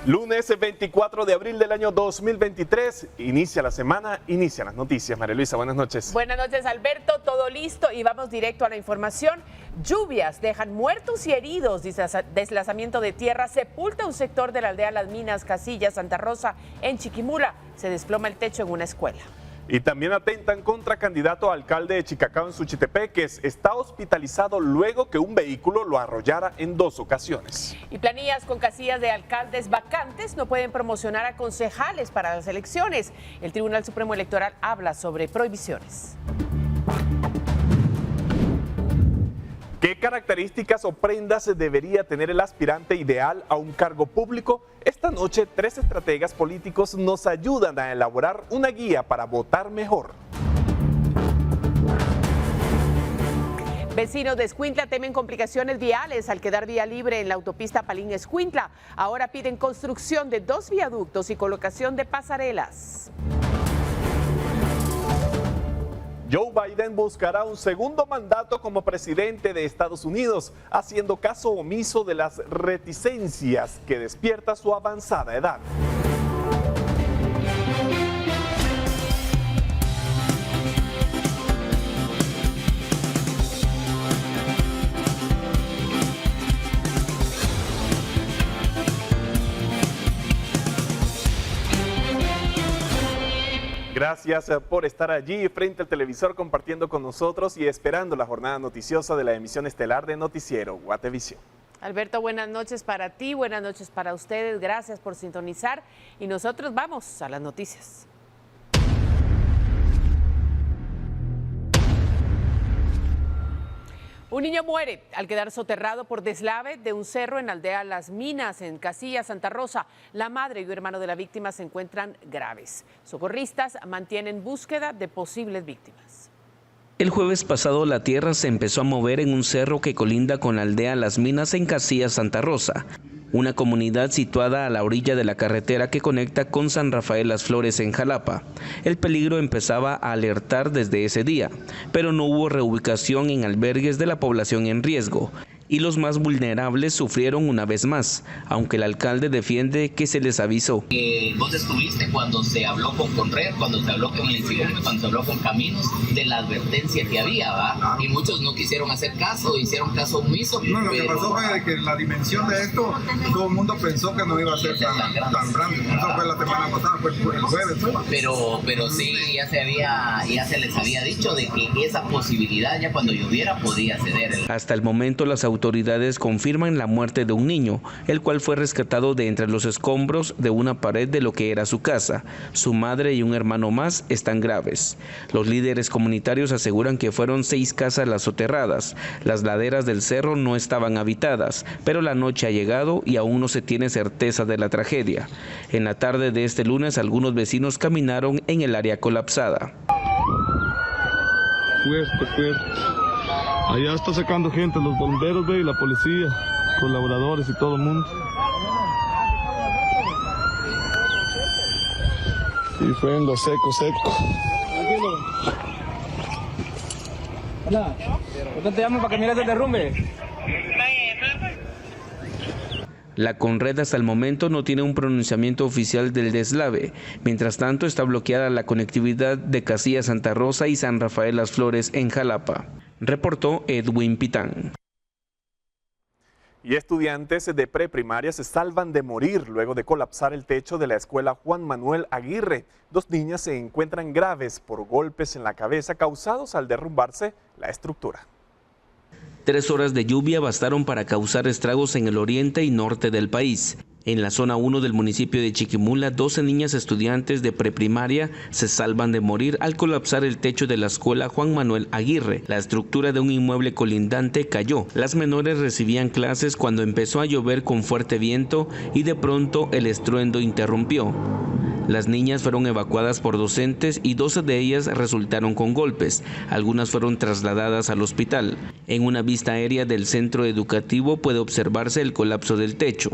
Lunes 24 de abril del año 2023, inicia la semana, inician las noticias. María Luisa, buenas noches. Buenas noches, Alberto, todo listo y vamos directo a la información. Lluvias dejan muertos y heridos, deslizamiento de tierra sepulta un sector de la aldea Las Minas, Casillas, Santa Rosa, en Chiquimula. Se desploma el techo en una escuela. Y también atentan contra candidato a alcalde de Chicacao en Suchitepeques. Está hospitalizado luego que un vehículo lo arrollara en 2 ocasiones. Y planillas con casillas de alcaldes vacantes no pueden promocionar a concejales para las elecciones. El Tribunal Supremo Electoral habla sobre prohibiciones. ¿Qué características o prendas debería tener el aspirante ideal a un cargo público? Esta noche, 3 estrategas políticos nos ayudan a elaborar una guía para votar mejor. Vecinos de Escuintla temen complicaciones viales al quedar vía libre en la autopista Palín-Escuintla. Ahora piden construcción de 2 viaductos y colocación de pasarelas. Joe Biden buscará un segundo mandato como presidente de Estados Unidos, haciendo caso omiso de las reticencias que despierta su avanzada edad. Gracias por estar allí frente al televisor compartiendo con nosotros y esperando la jornada noticiosa de la emisión estelar de Noticiero Guatevisión. Alberto, buenas noches para ti, buenas noches para ustedes, gracias por sintonizar y nosotros vamos a las noticias. Un niño muere al quedar soterrado por deslave de un cerro en la aldea Las Minas, en Casillas, Santa Rosa. La madre y un hermano de la víctima se encuentran graves. Socorristas mantienen búsqueda de posibles víctimas. El jueves pasado la tierra se empezó a mover en un cerro que colinda con la aldea Las Minas en Casillas, Santa Rosa, una comunidad situada a la orilla de la carretera que conecta con San Rafael Las Flores en Jalapa. El peligro empezaba a alertar desde ese día, pero no hubo reubicación en albergues de la población en riesgo, y los más vulnerables sufrieron una vez más, aunque el alcalde defiende que se les avisó. Vos descubriste cuando se habló con Conred, cuando se habló con el Insigne, cuando se habló con Caminos, de la advertencia que había, ¿va? Y muchos no quisieron hacer caso, hicieron caso omiso. No, lo que pasó fue que la dimensión de esto, todo el mundo pensó que no iba a ser tan grande. Eso fue la semana pasada, fue el jueves. Pero sí, ya se les había dicho de que esa posibilidad ya cuando lloviera podía ceder. Hasta el momento las autoridades confirman la muerte de un niño, el cual fue rescatado de entre los escombros de una pared de lo que era su casa. Su madre y un hermano más están graves. Los líderes comunitarios aseguran que fueron 6 casas las soterradas. Las laderas del cerro no estaban habitadas, pero la noche ha llegado y aún no se tiene certeza de la tragedia. En la tarde de este lunes, algunos vecinos caminaron en el área colapsada. Fuerte. Allá está sacando gente, los bomberos y la policía, colaboradores y todo el mundo. Sí, fue en lo seco. Hola, ¿por te llamo para que mires el derrumbe? La Conred hasta el momento no tiene un pronunciamiento oficial del deslave. Mientras tanto, está bloqueada la conectividad de Casillas, Santa Rosa y San Rafael Las Flores en Jalapa. Reportó Edwin Pitán. Y estudiantes de preprimaria se salvan de morir luego de colapsar el techo de la escuela Juan Manuel Aguirre. 2 niñas se encuentran graves por golpes en la cabeza causados al derrumbarse la estructura. 3 horas de lluvia bastaron para causar estragos en el oriente y norte del país. En la zona 1 del municipio de Chiquimula, 12 niñas estudiantes de preprimaria se salvan de morir al colapsar el techo de la escuela Juan Manuel Aguirre. La estructura de un inmueble colindante cayó. Las menores recibían clases cuando empezó a llover con fuerte viento y de pronto el estruendo interrumpió. Las niñas fueron evacuadas por docentes y 12 de ellas resultaron con golpes. Algunas fueron trasladadas al hospital. En una vista aérea del centro educativo puede observarse el colapso del techo.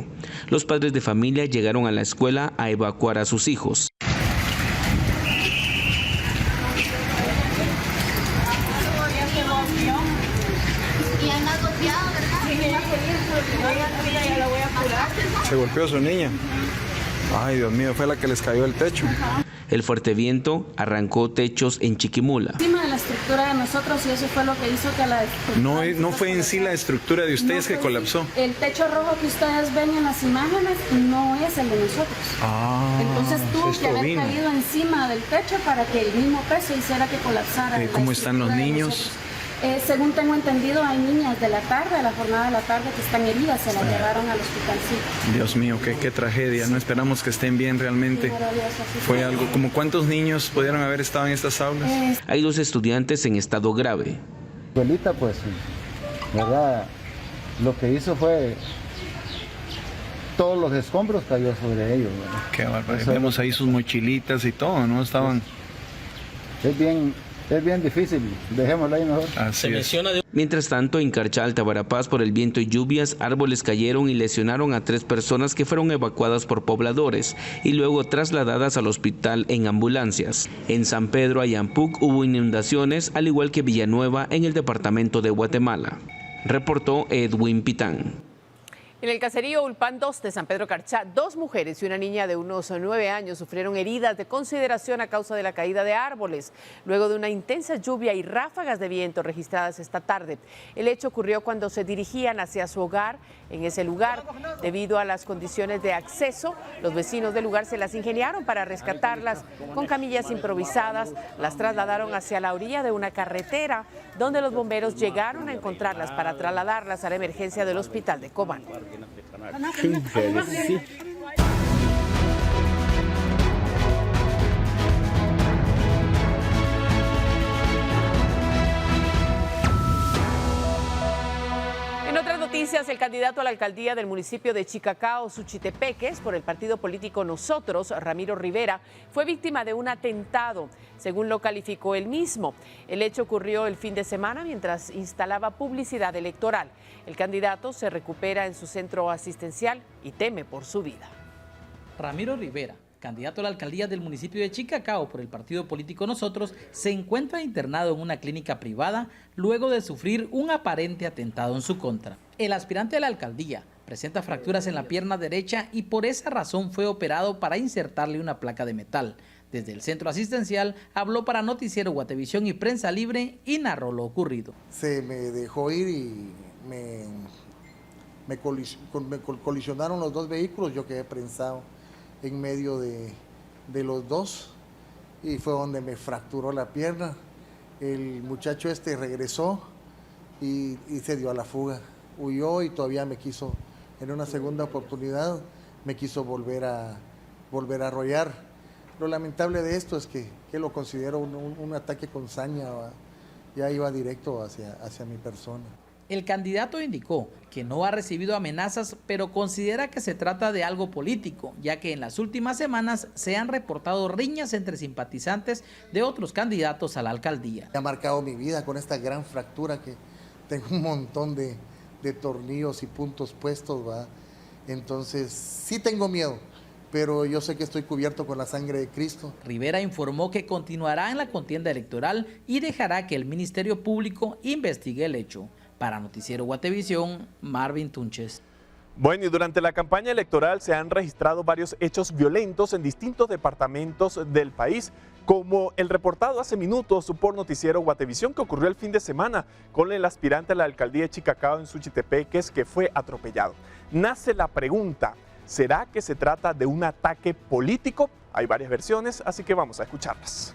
Los padres de familia llegaron a la escuela a evacuar a sus hijos. golpeó a su niña. Ay, Dios mío, fue la que les cayó el techo. El fuerte viento arrancó techos en Chiquimula. Encima de la estructura de nosotros, y eso fue lo que hizo que la estructura... No fue en sí la estructura de ustedes que colapsó. El techo rojo que ustedes ven en las imágenes no es el de nosotros. Entonces tuvo que haber caído encima del techo para que el mismo peso hiciera que colapsara. ¿Cómo están los niños? Según tengo entendido, hay niñas de la jornada de la tarde, que están heridas, se las llevaron al hospital. Sí. Dios mío, qué tragedia, no esperamos que estén bien realmente. Fue algo, como ¿cuántos niños pudieron haber estado en estas aulas? Hay 2 estudiantes en estado grave. Escuelita, pues, ¿verdad? Lo que hizo fue, todos los escombros cayó sobre ellos, ¿verdad? Qué barbaridad. Vemos ahí sus mochilitas y todo, ¿no? Estaban... Es bien difícil, dejémoslo ahí mejor. Así es. Mientras tanto, en Carchalta, Verapaz, por el viento y lluvias, árboles cayeron y lesionaron a 3 personas que fueron evacuadas por pobladores y luego trasladadas al hospital en ambulancias. En San Pedro Ayampuc hubo inundaciones, al igual que Villanueva en el departamento de Guatemala. Reportó Edwin Pitán. En el caserío Ulpan 2 de San Pedro Carchá, 2 mujeres y una niña de unos 9 años sufrieron heridas de consideración a causa de la caída de árboles, luego de una intensa lluvia y ráfagas de viento registradas esta tarde. El hecho ocurrió cuando se dirigían hacia su hogar en ese lugar. Debido a las condiciones de acceso, los vecinos del lugar se las ingeniaron para rescatarlas con camillas improvisadas. Las trasladaron hacia la orilla de una carretera, donde los bomberos llegaron a encontrarlas para trasladarlas a la emergencia del hospital de Cobán. En otras noticias, el candidato a la alcaldía del municipio de Chicacao, Suchitepeques, por el partido político Nosotros, Ramiro Rivera, fue víctima de un atentado, según lo calificó él mismo. El hecho ocurrió el fin de semana mientras instalaba publicidad electoral. El candidato se recupera en su centro asistencial y teme por su vida. Ramiro Rivera, candidato a la alcaldía del municipio de Chicacao por el partido político Nosotros, se encuentra internado en una clínica privada luego de sufrir un aparente atentado en su contra. El aspirante a la alcaldía presenta fracturas en la pierna derecha y por esa razón fue operado para insertarle una placa de metal. Desde el centro asistencial habló para Noticiero Guatevisión y Prensa Libre y narró lo ocurrido. Se me dejó ir y me colisionaron los 2 vehículos, yo quedé prensado en medio de los 2 y fue donde me fracturó la pierna. El muchacho regresó y se dio a la fuga, huyó y todavía me quiso, en una segunda oportunidad, me quiso volver a arrollar. Lo lamentable de esto es que lo considero un ataque con saña, ya iba directo hacia mi persona. El candidato indicó que no ha recibido amenazas, pero considera que se trata de algo político, ya que en las últimas semanas se han reportado riñas entre simpatizantes de otros candidatos a la alcaldía. Ha marcado mi vida con esta gran fractura que tengo un montón de tornillos y puntos puestos, ¿va? Entonces sí tengo miedo, pero yo sé que estoy cubierto con la sangre de Cristo. Rivera informó que continuará en la contienda electoral y dejará que el Ministerio Público investigue el hecho. Para Noticiero Guatevisión, Marvin Tunches. Bueno, y durante la campaña electoral se han registrado varios hechos violentos en distintos departamentos del país, como el reportado hace minutos por Noticiero Guatevisión que ocurrió el fin de semana con el aspirante a la alcaldía de Chicacao en Suchitepeques que fue atropellado. Nace la pregunta, ¿será que se trata de un ataque político? Hay varias versiones, así que vamos a escucharlas.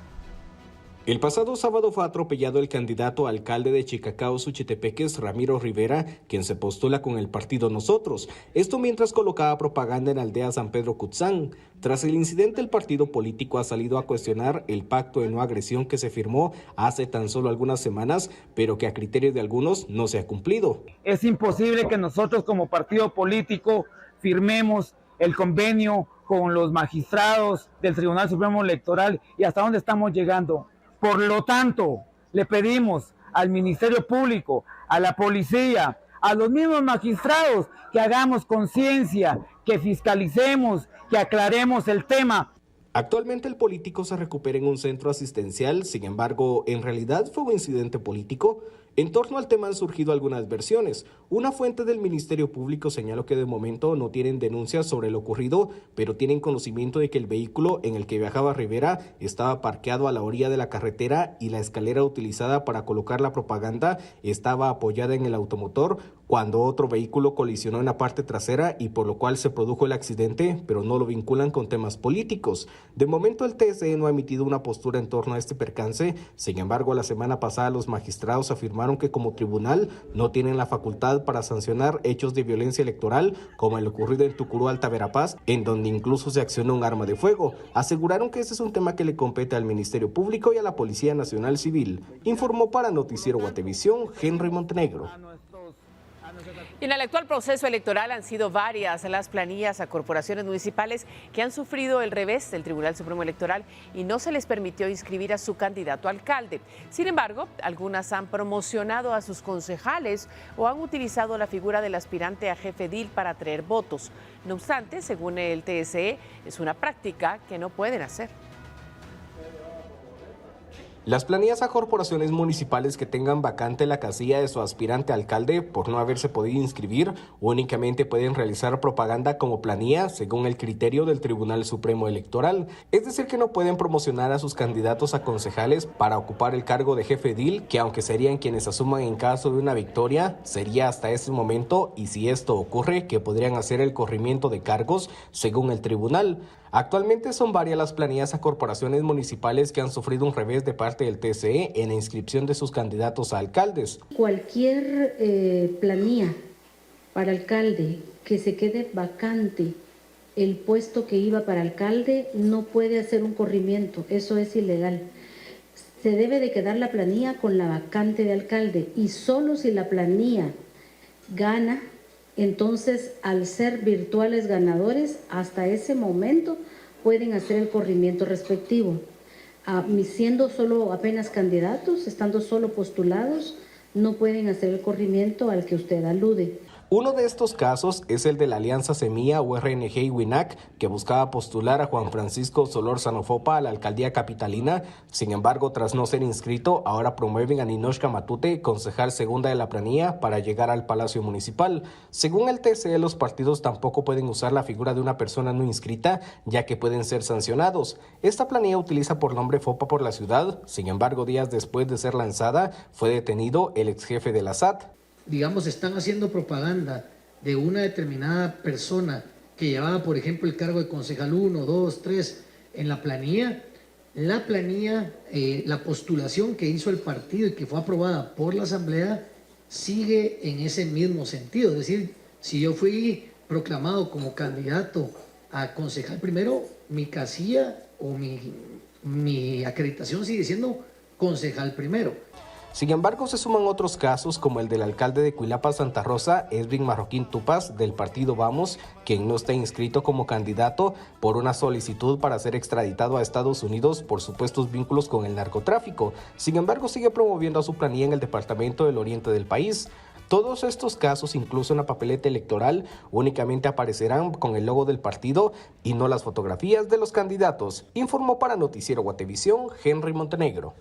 El pasado sábado fue atropellado el candidato a alcalde de Chicacao, Suchitepeques, Ramiro Rivera, quien se postula con el partido Nosotros. Esto mientras colocaba propaganda en la aldea San Pedro Cutzán. Tras el incidente, el partido político ha salido a cuestionar el pacto de no agresión que se firmó hace tan solo algunas semanas, pero que a criterio de algunos no se ha cumplido. Es imposible que nosotros como partido político firmemos el convenio con los magistrados del Tribunal Supremo Electoral y hasta dónde estamos llegando. Por lo tanto, le pedimos al Ministerio Público, a la policía, a los mismos magistrados que hagamos conciencia, que fiscalicemos, que aclaremos el tema. Actualmente el político se recupera en un centro asistencial, sin embargo, ¿en realidad fue un incidente político? En torno al tema han surgido algunas versiones. Una fuente del Ministerio Público señaló que de momento no tienen denuncias sobre lo ocurrido, pero tienen conocimiento de que el vehículo en el que viajaba Rivera estaba parqueado a la orilla de la carretera y la escalera utilizada para colocar la propaganda estaba apoyada en el automotor cuando otro vehículo colisionó en la parte trasera y por lo cual se produjo el accidente, pero no lo vinculan con temas políticos. De momento el TSE no ha emitido una postura en torno a este percance, sin embargo la semana pasada los magistrados afirmaron que como tribunal no tienen la facultad para sancionar hechos de violencia electoral como el ocurrido en Tucurú, Alta Verapaz, en donde incluso se accionó un arma de fuego. Aseguraron que este es un tema que le compete al Ministerio Público y a la Policía Nacional Civil. Informó para Noticiero Guatevisión, Henry Montenegro. Y en el actual proceso electoral han sido varias las planillas a corporaciones municipales que han sufrido el revés del Tribunal Supremo Electoral y no se les permitió inscribir a su candidato a alcalde. Sin embargo, algunas han promocionado a sus concejales o han utilizado la figura del aspirante a jefe edil para atraer votos. No obstante, según el TSE, es una práctica que no pueden hacer. Las planillas a corporaciones municipales que tengan vacante la casilla de su aspirante a alcalde por no haberse podido inscribir únicamente pueden realizar propaganda como planilla según el criterio del Tribunal Supremo Electoral. Es decir, que no pueden promocionar a sus candidatos a concejales para ocupar el cargo de jefe edil, que aunque serían quienes asuman en caso de una victoria, sería hasta ese momento, y si esto ocurre, que podrían hacer el corrimiento de cargos según el tribunal. Actualmente son varias las planillas a corporaciones municipales que han sufrido un revés de parte del TSE en la inscripción de sus candidatos a alcaldes. Cualquier planilla para alcalde que se quede vacante el puesto que iba para alcalde no puede hacer un corrimiento, eso es ilegal. Se debe de quedar la planilla con la vacante de alcalde y solo si la planilla gana, entonces al ser virtuales ganadores, hasta ese momento pueden hacer el corrimiento respectivo. Siendo solo apenas candidatos, estando solo postulados, no pueden hacer el corrimiento al que usted alude. Uno de estos casos es el de la Alianza Semilla URNG y WINAC, que buscaba postular a Juan Francisco Solórzano Fopa a la alcaldía capitalina. Sin embargo, tras no ser inscrito, ahora promueven a Ninochka Matute, concejal segunda de la planilla, para llegar al Palacio Municipal. Según el TSE, los partidos tampoco pueden usar la figura de una persona no inscrita, ya que pueden ser sancionados. Esta planilla utiliza por nombre Fopa por la ciudad. Sin embargo, días después de ser lanzada, fue detenido el ex jefe de la SAT. Digamos, están haciendo propaganda de una determinada persona que llevaba, por ejemplo, el cargo de concejal 1, 2, 3 en la planilla, la postulación que hizo el partido y que fue aprobada por la Asamblea sigue en ese mismo sentido. Es decir, si yo fui proclamado como candidato a concejal primero, mi casilla o mi acreditación sigue siendo concejal primero. Sin embargo, se suman otros casos como el del alcalde de Cuilapa, Santa Rosa, Edwin Marroquín Tupas, del partido Vamos, quien no está inscrito como candidato por una solicitud para ser extraditado a Estados Unidos por supuestos vínculos con el narcotráfico. Sin embargo, sigue promoviendo a su planilla en el departamento del oriente del país. Todos estos casos, incluso en la papeleta electoral, únicamente aparecerán con el logo del partido y no las fotografías de los candidatos, informó para Noticiero Guatevisión, Henry Montenegro.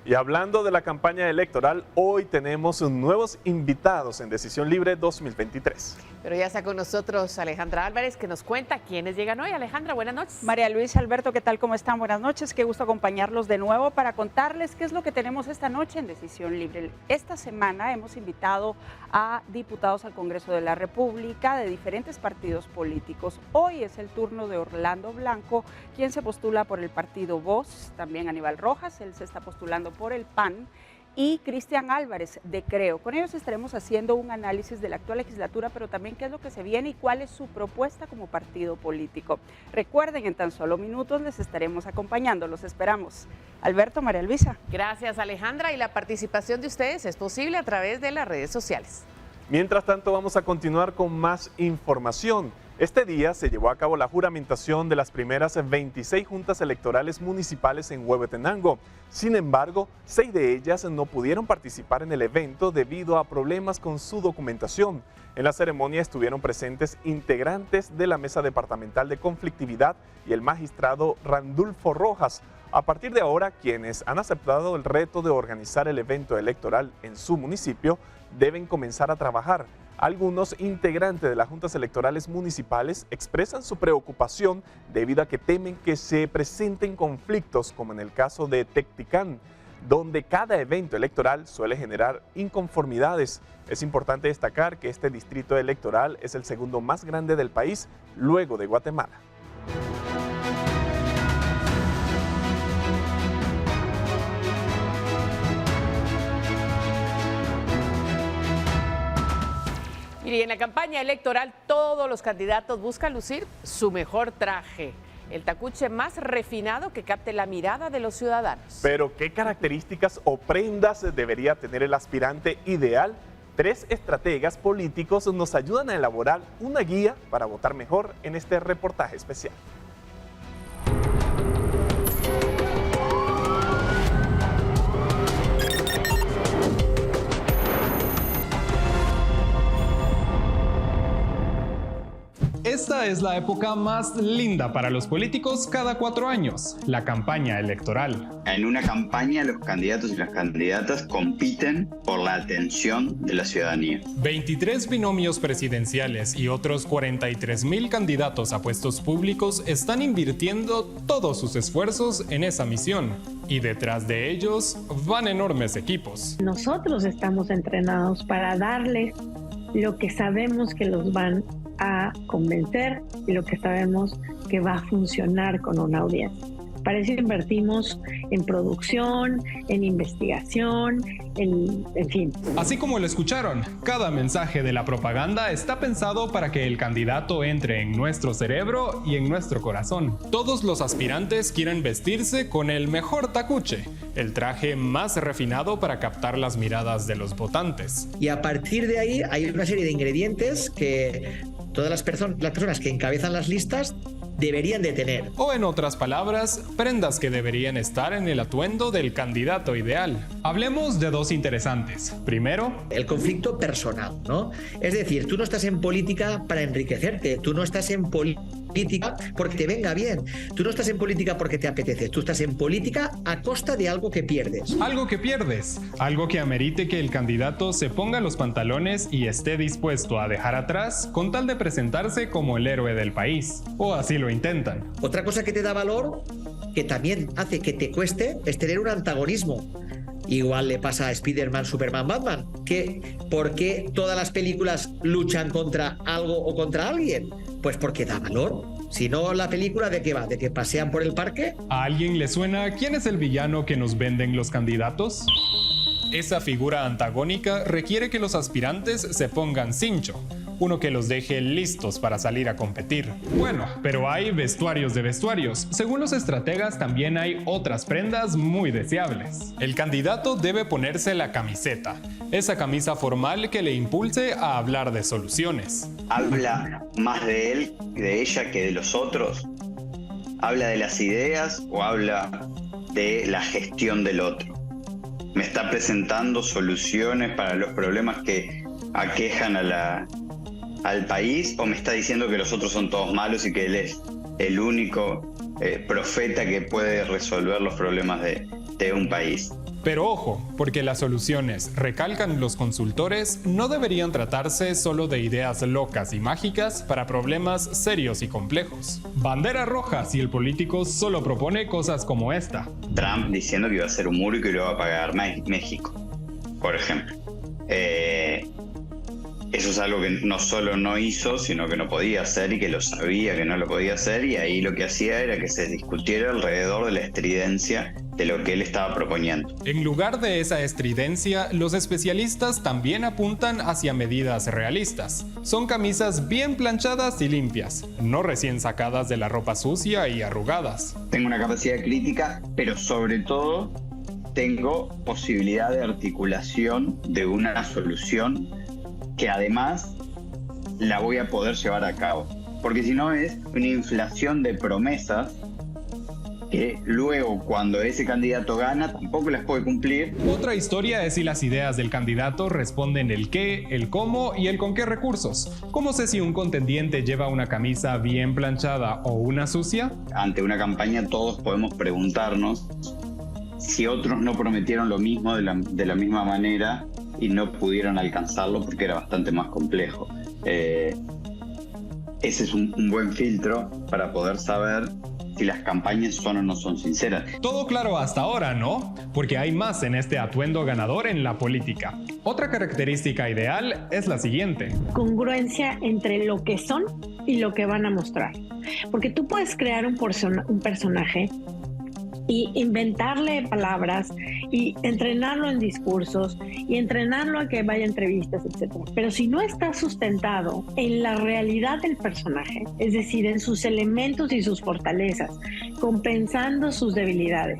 Y hablando de la campaña electoral, hoy tenemos nuevos invitados en Decisión Libre 2023. Pero ya está con nosotros Alejandra Álvarez, que nos cuenta quiénes llegan hoy. Alejandra, buenas noches. María Luisa, Alberto, ¿qué tal? ¿Cómo están? Buenas noches. Qué gusto acompañarlos de nuevo para contarles qué es lo que tenemos esta noche en Decisión Libre. Esta semana hemos invitado a diputados al Congreso de la República de diferentes partidos políticos. Hoy es el turno de Orlando Blanco, quien se postula por el partido Voz, también Aníbal Rojas, él se está postulando por el PAN, y Cristian Álvarez de Creo. Con ellos estaremos haciendo un análisis de la actual legislatura, pero también qué es lo que se viene y cuál es su propuesta como partido político. Recuerden, en tan solo minutos les estaremos acompañando, los esperamos. Alberto, María Luisa. Gracias, Alejandra, y la participación de ustedes es posible a través de las redes sociales. Mientras tanto, vamos a continuar con más información. Este día se llevó a cabo la juramentación de las primeras 26 juntas electorales municipales en Huehuetenango. Sin embargo, 6 de ellas no pudieron participar en el evento debido a problemas con su documentación. En la ceremonia estuvieron presentes integrantes de la Mesa Departamental de Conflictividad y el magistrado Randulfo Rojas. A partir de ahora, quienes han aceptado el reto de organizar el evento electoral en su municipio deben comenzar a trabajar. Algunos integrantes de las juntas electorales municipales expresan su preocupación debido a que temen que se presenten conflictos como en el caso de Tecticán, donde cada evento electoral suele generar inconformidades. Es importante destacar que este distrito electoral es el segundo más grande del país, luego de Guatemala. Y en la campaña electoral todos los candidatos buscan lucir su mejor traje, el tacuche más refinado que capte la mirada de los ciudadanos. Pero ¿qué características o prendas debería tener el aspirante ideal? 3 estrategas políticos nos ayudan a elaborar una guía para votar mejor en este reportaje especial. Esta es la época más linda para los políticos cada 4 años, la campaña electoral. En una campaña los candidatos y las candidatas compiten por la atención de la ciudadanía. 23 binomios presidenciales y otros 43,000 candidatos a puestos públicos están invirtiendo todos sus esfuerzos en esa misión. Y detrás de ellos van enormes equipos. Nosotros estamos entrenados para darles lo que sabemos que los van a convencer y lo que sabemos que va a funcionar con una audiencia. Para eso invertimos en producción, en investigación, en fin. Así como lo escucharon, cada mensaje de la propaganda está pensado para que el candidato entre en nuestro cerebro y en nuestro corazón. Todos los aspirantes quieren vestirse con el mejor tacuche, el traje más refinado para captar las miradas de los votantes. Y a partir de ahí hay una serie de ingredientes que todas las personas que encabezan las listas deberían de tener. O en otras palabras, prendas que deberían estar en el atuendo del candidato ideal. Hablemos de 2 interesantes. Primero, el conflicto personal, ¿no? Es decir, tú no estás en política para enriquecerte, tú no estás en política porque te venga bien, tú no estás en política porque te apetece, tú estás en política a costa de algo que pierdes. Algo que pierdes, algo que amerite que el candidato se ponga los pantalones y esté dispuesto a dejar atrás con tal de presentarse como el héroe del país. O así lo intentan. Otra cosa que te da valor, que también hace que te cueste, es tener un antagonismo. Igual le pasa a Spider-Man, Superman, Batman, que ¿por qué todas las películas luchan contra algo o contra alguien? Pues porque da valor. Si no, la película ¿de qué va? ¿De que pasean por el parque? ¿A alguien le suena quién es el villano que nos venden los candidatos? Esa figura antagónica requiere que los aspirantes se pongan cincho, uno que los deje listos para salir a competir. Bueno, pero hay vestuarios de vestuarios. Según los estrategas, también hay otras prendas muy deseables. El candidato debe ponerse la camiseta, esa camisa formal que le impulse a hablar de soluciones. ¿Habla más de él, de ella, que de los otros? ¿Habla de las ideas o habla de la gestión del otro? ¿Me está presentando soluciones para los problemas que aquejan al país, o me está diciendo que los otros son todos malos y que él es el único profeta que puede resolver los problemas de un país? Pero ojo, porque las soluciones, recalcan los consultores, no deberían tratarse solo de ideas locas y mágicas para problemas serios y complejos. Bandera roja si el político solo propone cosas como esta. Trump diciendo que iba a hacer un muro y que lo iba a pagar México, por ejemplo. Eso es algo que no solo no hizo, sino que no podía hacer y que lo sabía que no lo podía hacer, y ahí lo que hacía era que se discutiera alrededor de la estridencia de lo que él estaba proponiendo. En lugar de esa estridencia, los especialistas también apuntan hacia medidas realistas. Son camisas bien planchadas y limpias, no recién sacadas de la ropa sucia y arrugadas. Tengo una capacidad crítica, pero sobre todo tengo posibilidad de articulación de una solución que además la voy a poder llevar a cabo. porque si no es una inflación de promesas que luego, cuando ese candidato gana, tampoco las puede cumplir. Otra historia es si las ideas del candidato responden el qué, el cómo y el con qué recursos. ¿Cómo sé si un contendiente lleva una camisa bien planchada o una sucia? Ante una campaña todos podemos preguntarnos si otros no prometieron lo mismo de la misma manera y no pudieron alcanzarlo porque era bastante más complejo. Ese es un buen filtro para poder saber si las campañas son o no son sinceras. Todo claro hasta ahora, ¿no? Porque hay más en este atuendo ganador en la política. Otra característica ideal es la siguiente: congruencia entre lo que son y lo que van a mostrar. Porque tú puedes crear un personaje y inventarle palabras y entrenarlo en discursos y entrenarlo a que vaya a entrevistas, etc. Pero si no está sustentado en la realidad del personaje, es decir, en sus elementos y sus fortalezas, compensando sus debilidades,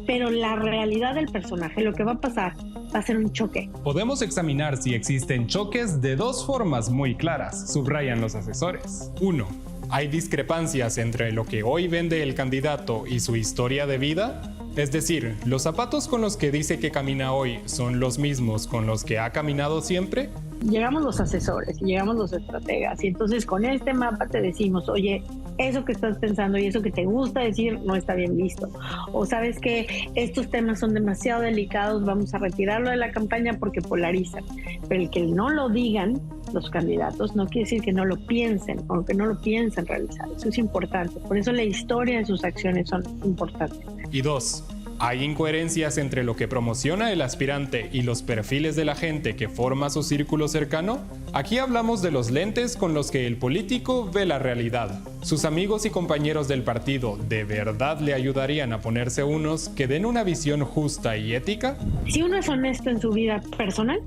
pero la realidad del personaje, lo que va a pasar va a ser un choque. Podemos examinar si existen choques de dos formas muy claras, subrayan los asesores. 1. ¿Hay discrepancias entre lo que hoy vende el candidato y su historia de vida? Es decir, ¿los zapatos con los que dice que camina hoy son los mismos con los que ha caminado siempre? Llegamos los asesores y llegamos los estrategas y entonces con este mapa te decimos, oye, eso que estás pensando y eso que te gusta decir no está bien visto. O sabes que estos temas son demasiado delicados, vamos a retirarlo de la campaña porque polarizan. Pero el que no lo digan los candidatos no quiere decir que no lo piensen o que no lo piensen realizar. Eso es importante. Por eso la historia de sus acciones son importantes. Y 2. ¿Hay incoherencias entre lo que promociona el aspirante y los perfiles de la gente que forma su círculo cercano? Aquí hablamos de los lentes con los que el político ve la realidad. ¿Sus amigos y compañeros del partido de verdad le ayudarían a ponerse unos que den una visión justa y ética? Si uno es honesto en su vida personal,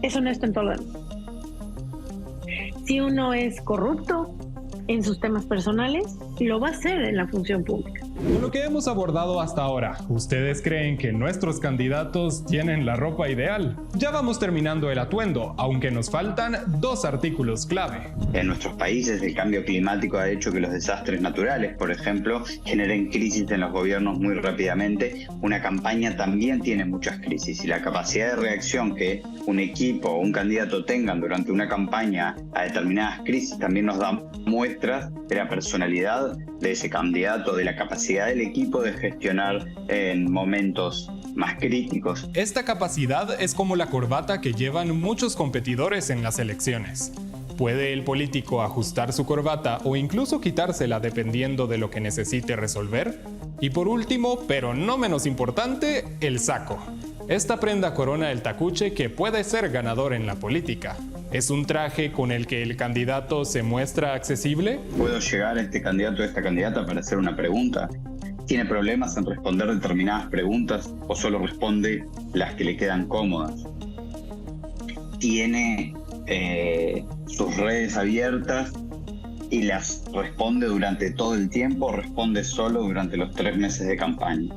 es honesto en todo lo demás. Si uno es corrupto en sus temas personales, lo va a hacer en la función pública. Con lo que hemos abordado hasta ahora, ¿ustedes creen que nuestros candidatos tienen la ropa ideal? Ya vamos terminando el atuendo, aunque nos faltan 2 artículos clave. En nuestros países el cambio climático ha hecho que los desastres naturales, por ejemplo, generen crisis en los gobiernos muy rápidamente. Una campaña también tiene muchas crisis y la capacidad de reacción que un equipo o un candidato tengan durante una campaña a determinadas crisis también nos da muestras de la personalidad de ese candidato, de la capacidad del equipo de gestionar en momentos más críticos. Esta capacidad es como la corbata que llevan muchos competidores en las elecciones. ¿Puede el político ajustar su corbata o incluso quitársela dependiendo de lo que necesite resolver? Y por último, pero no menos importante, el saco. Esta prenda corona el tacuche que puede ser ganador en la política. ¿Es un traje con el que el candidato se muestra accesible? ¿Puedo llegar a este candidato o a esta candidata para hacer una pregunta? ¿Tiene problemas en responder determinadas preguntas o solo responde las que le quedan cómodas? ¿Tiene sus redes abiertas y las responde durante todo el tiempo o responde solo durante los 3 meses de campaña?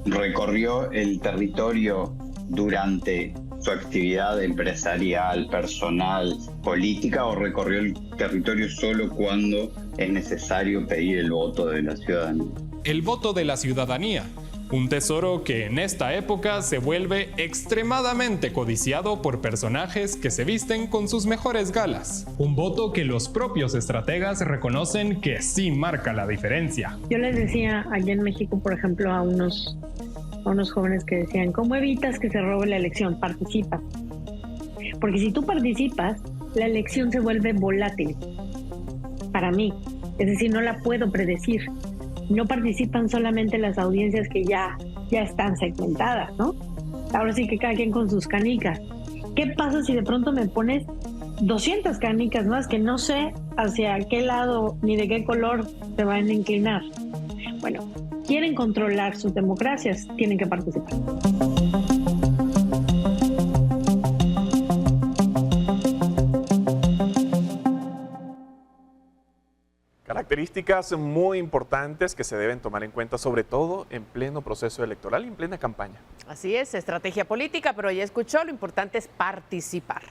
¿Recorrió el territorio durante su actividad empresarial, personal, política o recorrió el territorio solo cuando es necesario pedir el voto de la ciudadanía? El voto de la ciudadanía, un tesoro que en esta época se vuelve extremadamente codiciado por personajes que se visten con sus mejores galas. Un voto que los propios estrategas reconocen que sí marca la diferencia. Yo les decía allá en México, por ejemplo, a unos jóvenes que decían, ¿cómo evitas que se robe la elección? Participa. Porque si tú participas, la elección se vuelve volátil. Para mí. Es decir, no la puedo predecir. No participan solamente las audiencias que ya están segmentadas, ¿no? Ahora sí que cada quien con sus canicas. ¿Qué pasa si de pronto me pones 200 canicas más que no sé hacia qué lado ni de qué color se van a inclinar? Bueno, quieren controlar sus democracias, tienen que participar. Características muy importantes que se deben tomar en cuenta, sobre todo en pleno proceso electoral y en plena campaña. Así es, estrategia política, pero ya escuchó, lo importante es participar.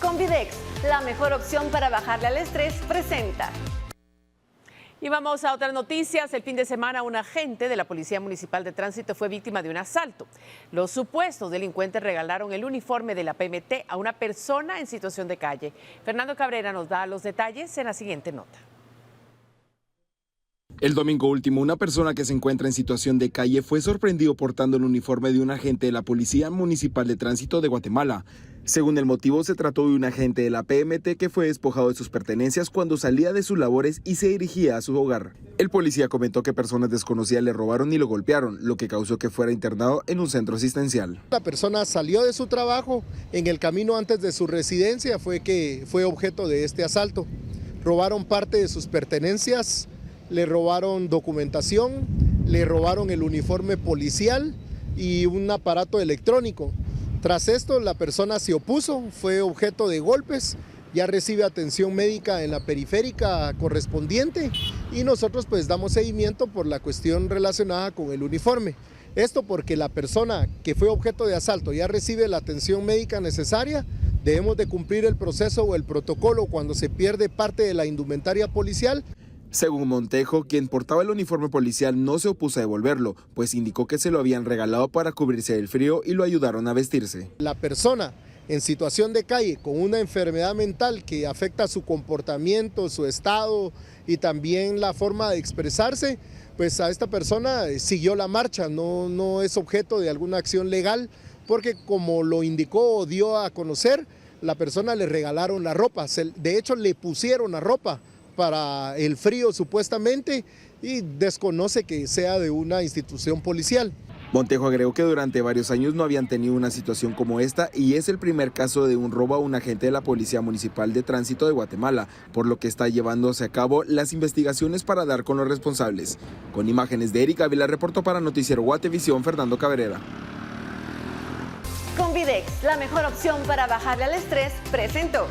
Convidex, la mejor opción para bajarle al estrés, presenta. Y vamos a otras noticias. El fin de semana un agente de la Policía Municipal de Tránsito fue víctima de un asalto. Los supuestos delincuentes regalaron el uniforme de la PMT a una persona en situación de calle. Fernando Cabrera nos da los detalles en la siguiente nota. El domingo último, una persona que se encuentra en situación de calle fue sorprendido portando el uniforme de un agente de la Policía Municipal de Tránsito de Guatemala. Según el motivo, se trató de un agente de la PMT que fue despojado de sus pertenencias cuando salía de sus labores y se dirigía a su hogar. El policía comentó que personas desconocidas le robaron y lo golpearon, lo que causó que fuera internado en un centro asistencial. La persona salió de su trabajo, en el camino antes de su residencia fue objeto de este asalto. Robaron parte de sus pertenencias, le robaron documentación, le robaron el uniforme policial y un aparato electrónico. Tras esto, la persona se opuso, fue objeto de golpes, ya recibe atención médica en la periférica correspondiente y nosotros pues damos seguimiento por la cuestión relacionada con el uniforme. Esto porque la persona que fue objeto de asalto ya recibe la atención médica necesaria. Debemos de cumplir el proceso o el protocolo cuando se pierde parte de la indumentaria policial. Según Montejo, quien portaba el uniforme policial no se opuso a devolverlo, pues indicó que se lo habían regalado para cubrirse del frío y lo ayudaron a vestirse. La persona en situación de calle con una enfermedad mental que afecta su comportamiento, su estado y también la forma de expresarse, pues a esta persona siguió la marcha, no es objeto de alguna acción legal, porque como lo indicó o dio a conocer, la persona le regalaron la ropa, de hecho le pusieron la ropa para el frío supuestamente y desconoce que sea de una institución policial. Montejo agregó que durante varios años no habían tenido una situación como esta y es el primer caso de un robo a un agente de la Policía Municipal de Tránsito de Guatemala, por lo que está llevándose a cabo las investigaciones para dar con los responsables. Con imágenes de Erika Ávila, reportó para Noticiero Guatevisión, Fernando Cabrera. Convidex, la mejor opción para bajarle al estrés, presentó.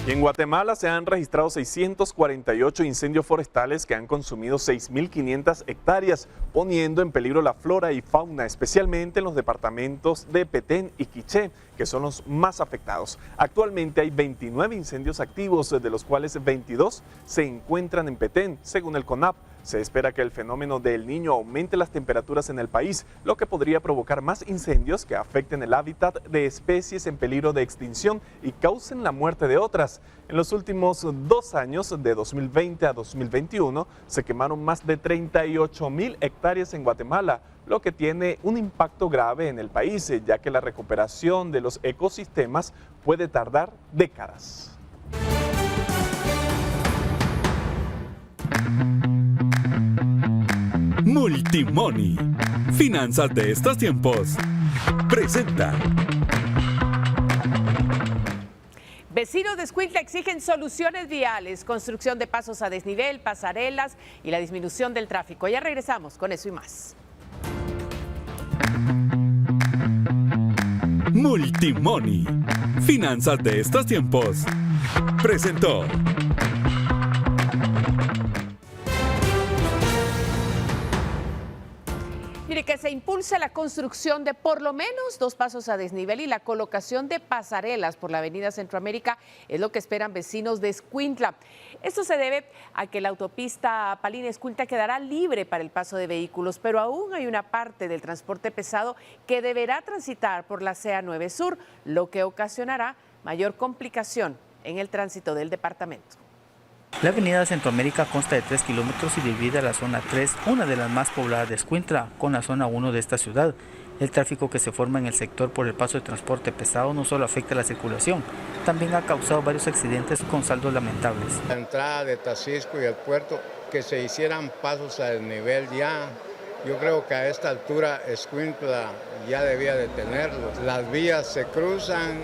Y en Guatemala se han registrado 648 incendios forestales que han consumido 6.500 hectáreas, poniendo en peligro la flora y fauna, especialmente en los departamentos de Petén y Quiché, que son los más afectados. Actualmente hay 29 incendios activos, de los cuales 22 se encuentran en Petén, según el CONAP. Se espera que el fenómeno del Niño aumente las temperaturas en el país, lo que podría provocar más incendios que afecten el hábitat de especies en peligro de extinción y causen la muerte de otras. En los últimos 2 años, de 2020 a 2021, se quemaron más de 38.000 hectáreas en Guatemala, lo que tiene un impacto grave en el país, ya que la recuperación de los ecosistemas puede tardar décadas. Multimoney, finanzas de estos tiempos, presenta. Vecinos de Escuintla exigen soluciones viales, construcción de pasos a desnivel, pasarelas y la disminución del tráfico. Ya regresamos con eso y más. Multimoney, finanzas de estos tiempos, presentó. Mire, que se impulse la construcción de por lo menos 2 pasos a desnivel y la colocación de pasarelas por la avenida Centroamérica es lo que esperan vecinos de Escuintla. Esto se debe a que la autopista Palín-Escuintla quedará libre para el paso de vehículos, pero aún hay una parte del transporte pesado que deberá transitar por la CA9 Sur, lo que ocasionará mayor complicación en el tránsito del departamento. La avenida Centroamérica consta de 3 kilómetros y divide a la zona 3, una de las más pobladas de Escuintla, con la zona 1 de esta ciudad. El tráfico que se forma en el sector por el paso de transporte pesado no solo afecta la circulación, también ha causado varios accidentes con saldos lamentables. La entrada de Tacisco y el puerto, que se hicieran pasos a desnivel ya. Yo creo que a esta altura Escuintla ya debía de tenerlos. Las vías se cruzan,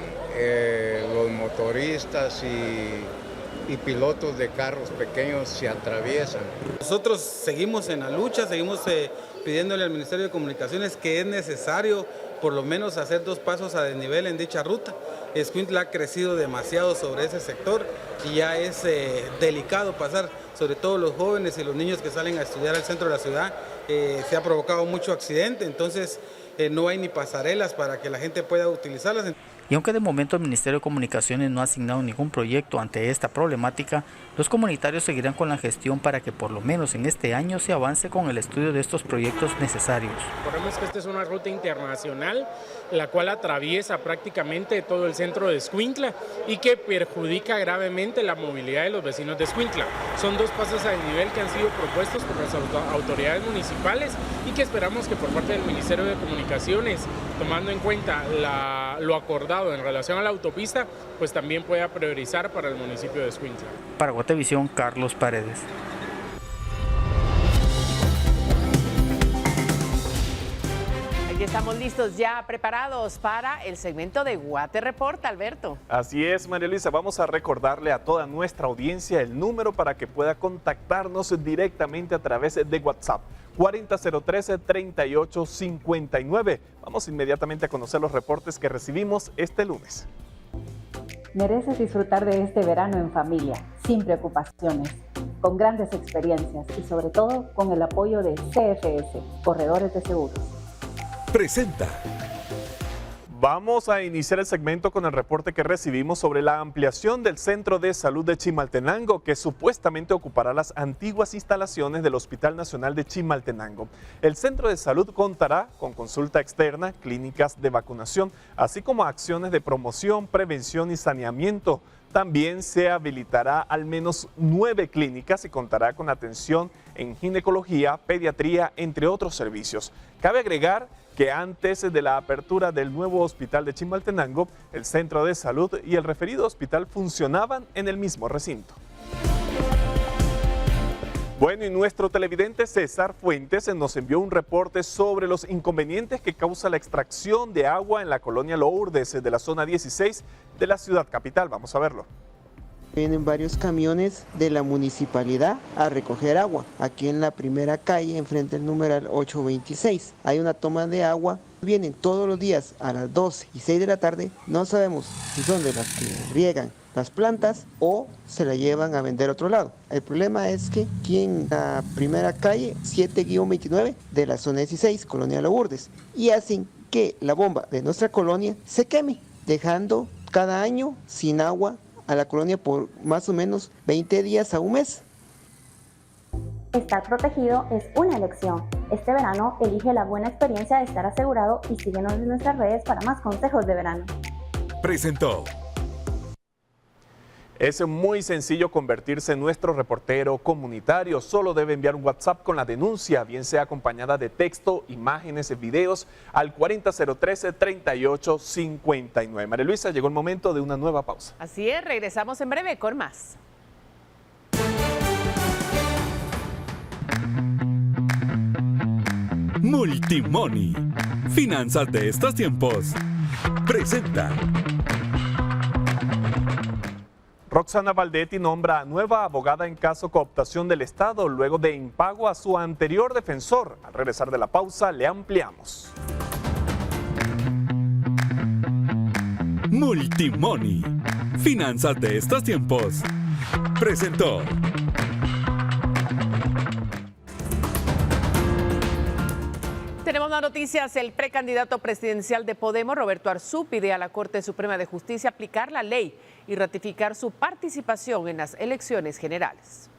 los motoristas y pilotos de carros pequeños se atraviesan. Nosotros seguimos en la lucha, seguimos pidiéndole al Ministerio de Comunicaciones que es necesario por lo menos hacer 2 pasos a desnivel en dicha ruta. Escuintla ha crecido demasiado sobre ese sector y ya es delicado pasar, sobre todo los jóvenes y los niños que salen a estudiar al centro de la ciudad. Se ha provocado mucho accidente, entonces no hay ni pasarelas para que la gente pueda utilizarlas. Y aunque de momento el Ministerio de Comunicaciones no ha asignado ningún proyecto ante esta problemática, los comunitarios seguirán con la gestión para que por lo menos en este año se avance con el estudio de estos proyectos necesarios. Recordemos que esta es una ruta internacional, la cual atraviesa prácticamente todo el centro de Escuintla y que perjudica gravemente la movilidad de los vecinos de Escuintla. Son 2 pasos a desnivel que han sido propuestos por las autoridades municipales y que esperamos que por parte del Ministerio de Comunicaciones, tomando en cuenta lo acordado en relación a la autopista, pues también pueda priorizar para el municipio de Escuintla. Para Guatevisión, Carlos Paredes. Aquí estamos listos ya, preparados para el segmento de Guate Reporta, Alberto. Así es, María Luisa, vamos a recordarle a toda nuestra audiencia el número para que pueda contactarnos directamente a través de WhatsApp. 4013-3859. Vamos inmediatamente a conocer los reportes que recibimos este lunes. Mereces disfrutar de este verano en familia, sin preocupaciones, con grandes experiencias y sobre todo con el apoyo de CFS, Corredores de Seguros. Presenta. Vamos a iniciar el segmento con el reporte que recibimos sobre la ampliación del Centro de Salud de Chimaltenango, que supuestamente ocupará las antiguas instalaciones del Hospital Nacional de Chimaltenango. El Centro de Salud contará con consulta externa, clínicas de vacunación, así como acciones de promoción, prevención y saneamiento. También se habilitará al menos 9 clínicas y contará con atención en ginecología, pediatría, entre otros servicios. Cabe agregar que antes de la apertura del nuevo hospital de Chimaltenango, el centro de salud y el referido hospital funcionaban en el mismo recinto. Bueno, y nuestro televidente César Fuentes nos envió un reporte sobre los inconvenientes que causa la extracción de agua en la colonia Lourdes de la zona 16 de la ciudad capital. Vamos a verlo. Vienen varios camiones de la municipalidad a recoger agua. Aquí en la primera calle, enfrente del numeral 826, hay una toma de agua. Vienen todos los días a las 2 y 6 de la tarde. No sabemos si son de las que riegan las plantas o se la llevan a vender a otro lado. El problema es que aquí en la primera calle, 7-29 de la zona 16, Colonia Lourdes, y hacen que la bomba de nuestra colonia se queme, dejando cada año sin agua a la colonia por más o menos 20 días a un mes. Estar protegido es una elección. Este verano elige la buena experiencia de estar asegurado y síguenos en nuestras redes para más consejos de verano. Presentó. Es muy sencillo convertirse en nuestro reportero comunitario. Solo debe enviar un WhatsApp con la denuncia, bien sea acompañada de texto, imágenes, videos, al 4013-3859. María Luisa, llegó el momento de una nueva pausa. Así es, regresamos en breve con más. Multimoney. Finanzas de estos tiempos. Presenta. Roxana Valdetti nombra nueva abogada en caso cooptación del Estado luego de impago a su anterior defensor. Al regresar de la pausa, le ampliamos. Multimoney. Finanzas de estos tiempos. Presentó. Tenemos más noticias. El precandidato presidencial de Podemos, Roberto Arzú, pide a la Corte Suprema de Justicia aplicar la ley y ratificar su participación en las elecciones generales.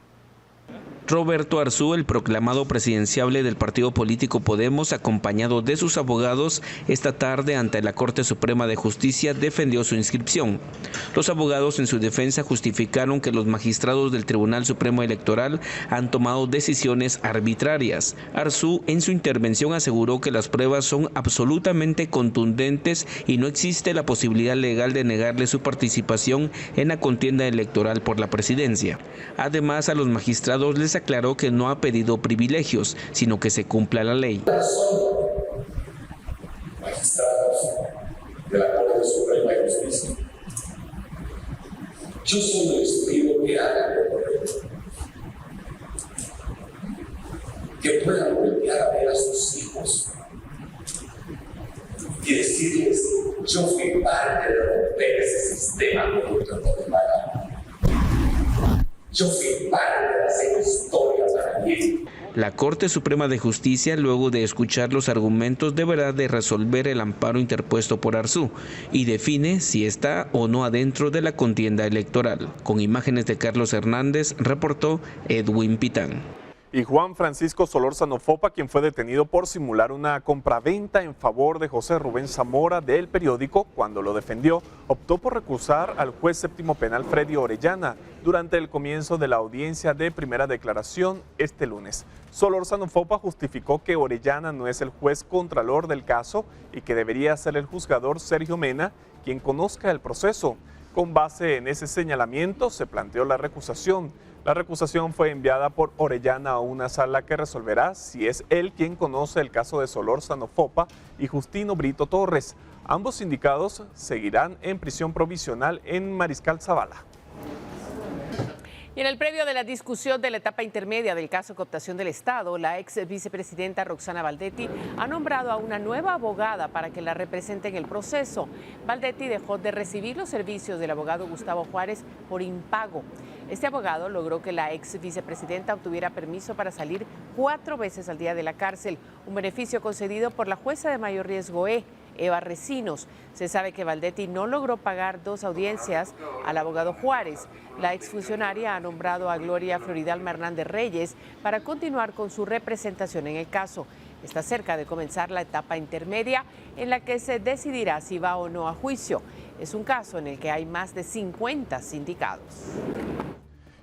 Roberto Arzú, el proclamado presidenciable del partido político Podemos, acompañado de sus abogados, esta tarde ante la Corte Suprema de Justicia defendió su inscripción. Los abogados en su defensa justificaron que los magistrados del Tribunal Supremo Electoral han tomado decisiones arbitrarias. Arzú en su intervención aseguró que las pruebas son absolutamente contundentes y no existe la posibilidad legal de negarle su participación en la contienda electoral por la presidencia. Además, a los magistrados les aclaró que no ha pedido privilegios, sino que se cumpla la ley. Magistrados de la Corte Suprema de Justicia, yo solo les pido que hagan lo correcto, que puedan voltear a ver a sus hijos y decirles: yo fui parte de romper ese sistema corrupto en Guatemala. Yo fui parte de hacer historia para mí. La Corte Suprema de Justicia, luego de escuchar los argumentos, deberá de resolver el amparo interpuesto por Arzú y define si está o no adentro de la contienda electoral. Con imágenes de Carlos Hernández, reportó Edwin Pitán. Y Juan Francisco Solórzano Fopa, quien fue detenido por simular una compraventa en favor de José Rubén Zamora del periódico, cuando lo defendió, optó por recusar al juez séptimo penal Freddy Orellana durante el comienzo de la audiencia de primera declaración este lunes. Solórzano Fopa justificó que Orellana no es el juez contralor del caso y que debería ser el juzgador Sergio Mena quien conozca el proceso. Con base en ese señalamiento se planteó la recusación. La recusación fue enviada por Orellana a una sala que resolverá si es él quien conoce el caso de Solórzano Fopa y Justino Brito Torres. Ambos sindicados seguirán en prisión provisional en Mariscal Zavala. Y en el previo de la discusión de la etapa intermedia del caso cooptación del Estado, la ex vicepresidenta Roxana Baldetti ha nombrado a una nueva abogada para que la represente en el proceso. Baldetti dejó de recibir los servicios del abogado Gustavo Juárez por impago. Este abogado logró que la ex vicepresidenta obtuviera permiso para salir 4 veces al día de la cárcel, un beneficio concedido por la jueza de mayor riesgo Eva Recinos. Se sabe que Baldetti no logró pagar 2 audiencias al abogado Juárez. La exfuncionaria ha nombrado a Gloria Floridalma Hernández Reyes para continuar con su representación en el caso. Está cerca de comenzar la etapa intermedia en la que se decidirá si va o no a juicio. Es un caso en el que hay más de 50 sindicados.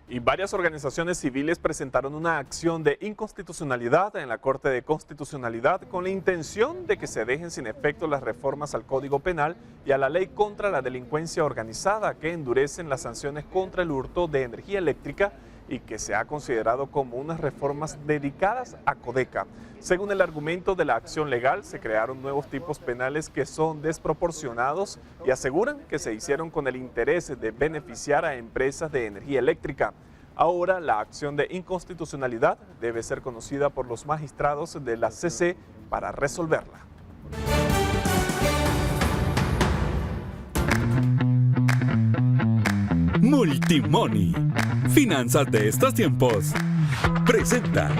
Y varias organizaciones civiles presentaron una acción de inconstitucionalidad en la Corte de Constitucionalidad con la intención de que se dejen sin efecto las reformas al Código Penal y a la Ley contra la Delincuencia Organizada que endurecen las sanciones contra el hurto de energía eléctrica y que se ha considerado como unas reformas dedicadas a Codeca. Según el argumento de la acción legal, se crearon nuevos tipos penales que son desproporcionados y aseguran que se hicieron con el interés de beneficiar a empresas de energía eléctrica. Ahora, la acción de inconstitucionalidad debe ser conocida por los magistrados de la CC para resolverla. Multimoney, finanzas de estos tiempos, presenta.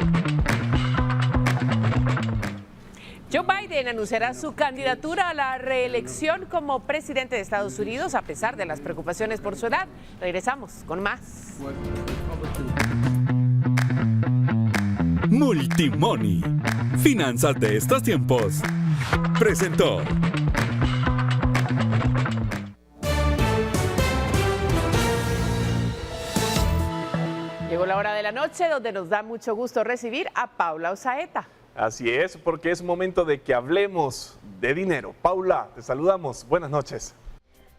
Joe Biden anunciará su candidatura a la reelección como presidente de Estados Unidos a pesar de las preocupaciones por su edad. Regresamos con más. Multimoney, finanzas de estos tiempos, presentó. Llegó la hora de la noche donde nos da mucho gusto recibir a Paula Osaeta. Así es, porque es momento de que hablemos de dinero. Paula, te saludamos. Buenas noches.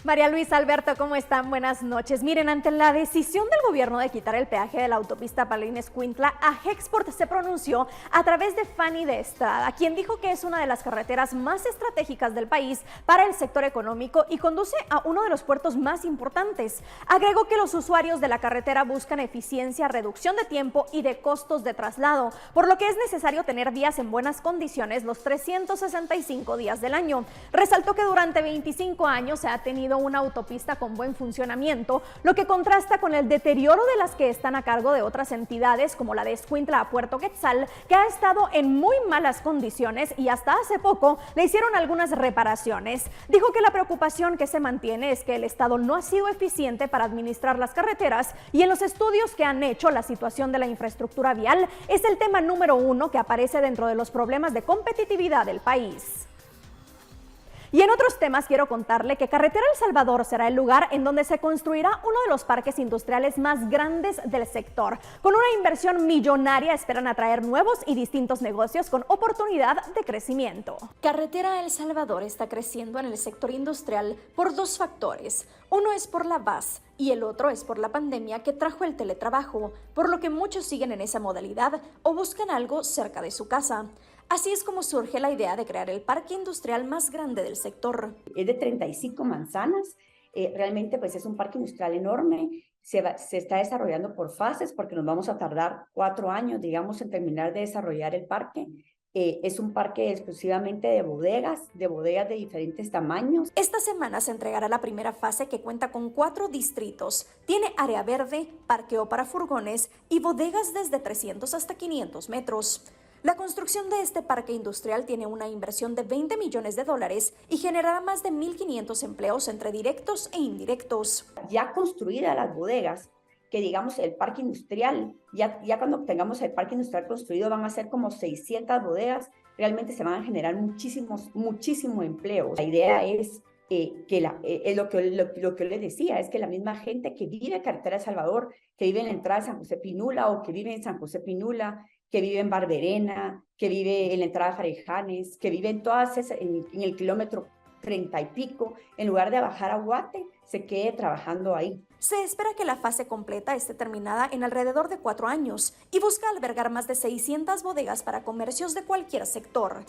María Luisa, Alberto, ¿cómo están? Buenas noches. Miren, ante la decisión del gobierno de quitar el peaje de la autopista Paline-Escuintla, Ajexport se pronunció a través de Fanny de Estrada, quien dijo que es una de las carreteras más estratégicas del país para el sector económico y conduce a uno de los puertos más importantes. Agregó que los usuarios de la carretera buscan eficiencia, reducción de tiempo y de costos de traslado, por lo que es necesario tener vías en buenas condiciones los 365 días del año. Resaltó que durante 25 años se ha tenido una autopista con buen funcionamiento, lo que contrasta con el deterioro de las que están a cargo de otras entidades como la de Escuintla a Puerto Quetzal, que ha estado en muy malas condiciones y hasta hace poco le hicieron algunas reparaciones. Dijo que la preocupación que se mantiene es que el Estado no ha sido eficiente para administrar las carreteras y en los estudios que han hecho la situación de la infraestructura vial es el tema número 1 que aparece dentro de los problemas de competitividad del país. Y en otros temas quiero contarle que Carretera El Salvador será el lugar en donde se construirá uno de los parques industriales más grandes del sector. Con una inversión millonaria esperan atraer nuevos y distintos negocios con oportunidad de crecimiento. Carretera El Salvador está creciendo en el sector industrial por 2 factores. Uno es por la paz y el otro es por la pandemia que trajo el teletrabajo, por lo que muchos siguen en esa modalidad o buscan algo cerca de su casa. Así es como surge la idea de crear el parque industrial más grande del sector. Es de 35 manzanas, realmente pues es un parque industrial enorme, se está desarrollando por fases porque nos vamos a tardar 4 años, digamos, en terminar de desarrollar el parque. Es un parque exclusivamente de bodegas de diferentes tamaños. Esta semana se entregará la primera fase, que cuenta con 4 distritos. Tiene área verde, parqueo para furgones y bodegas desde 300 hasta 500 metros. La construcción de este parque industrial tiene una inversión de $20 millones y generará más de 1.500 empleos entre directos e indirectos. Ya construidas las bodegas, que digamos el parque industrial, ya cuando tengamos el parque industrial construido van a ser como 600 bodegas, realmente se van a generar muchísimo empleo. La idea es lo que les decía, es que la misma gente que vive en Carretera de Salvador, que vive en la entrada de San José Pinula o que vive en San José Pinula, que vive en Barberena, que vive en la entrada de Farejanes, que vive en todas esas, en el kilómetro 30 y pico, en lugar de bajar a Guate, se quede trabajando ahí. Se espera que la fase completa esté terminada en alrededor de 4 años y busca albergar más de 600 bodegas para comercios de cualquier sector.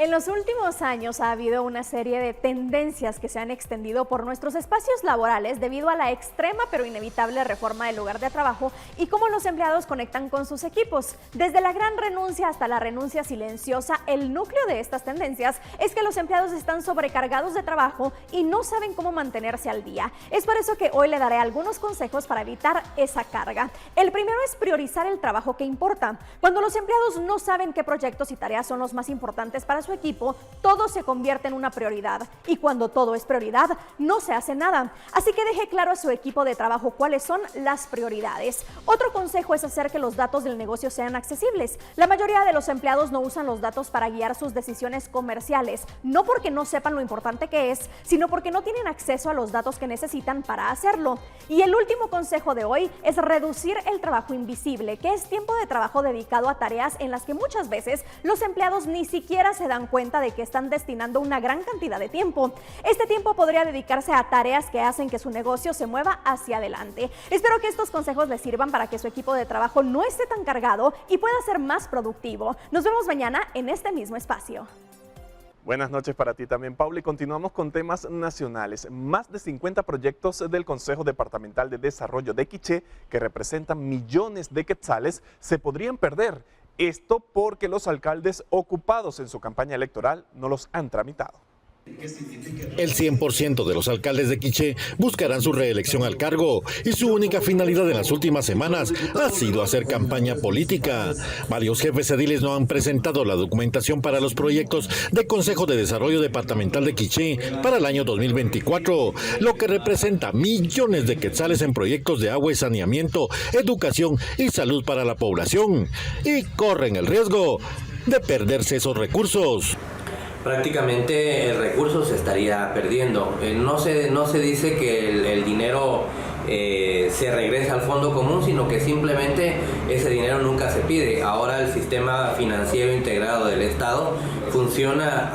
En los últimos años ha habido una serie de tendencias que se han extendido por nuestros espacios laborales debido a la extrema pero inevitable reforma del lugar de trabajo y cómo los empleados conectan con sus equipos. Desde la gran renuncia hasta la renuncia silenciosa, el núcleo de estas tendencias es que los empleados están sobrecargados de trabajo y no saben cómo mantenerse al día. Es por eso que hoy le daré algunos consejos para evitar esa carga. El primero es priorizar el trabajo que importa. Cuando los empleados no saben qué proyectos y tareas son los más importantes para su equipo, todo se convierte en una prioridad, y cuando todo es prioridad, no se hace nada. Así que deje claro a su equipo de trabajo cuáles son las prioridades. Otro consejo es hacer que los datos del negocio sean accesibles. La mayoría de los empleados no usan los datos para guiar sus decisiones comerciales, no porque no sepan lo importante que es, sino porque no tienen acceso a los datos que necesitan para hacerlo. Y el último consejo de hoy es reducir el trabajo invisible, que es tiempo de trabajo dedicado a tareas en las que muchas veces los empleados ni siquiera se dan cuenta de que están destinando una gran cantidad de tiempo. Este tiempo podría dedicarse a tareas que hacen que su negocio se mueva hacia adelante. Espero que estos consejos les sirvan para que su equipo de trabajo no esté tan cargado y pueda ser más productivo. Nos vemos mañana en este mismo espacio. Buenas noches para ti también, Paula, y continuamos con temas nacionales. Más de 50 proyectos del Consejo Departamental de Desarrollo de Quiché, que representan millones de quetzales, se podrían perder. Esto porque los alcaldes ocupados en su campaña electoral no los han tramitado. El 100% de los alcaldes de Quiché buscarán su reelección al cargo y su única finalidad en las últimas semanas ha sido hacer campaña política. Varios jefes ediles no han presentado la documentación para los proyectos de Consejo de Desarrollo Departamental de Quiché para el año 2024, lo que representa millones de quetzales en proyectos de agua y saneamiento, educación y salud para la población, y corren el riesgo de perderse esos recursos. Prácticamente el recurso se estaría perdiendo. No se dice que el dinero se regresa al fondo común, sino que simplemente ese dinero nunca se pide. Ahora el sistema financiero integrado del Estado funciona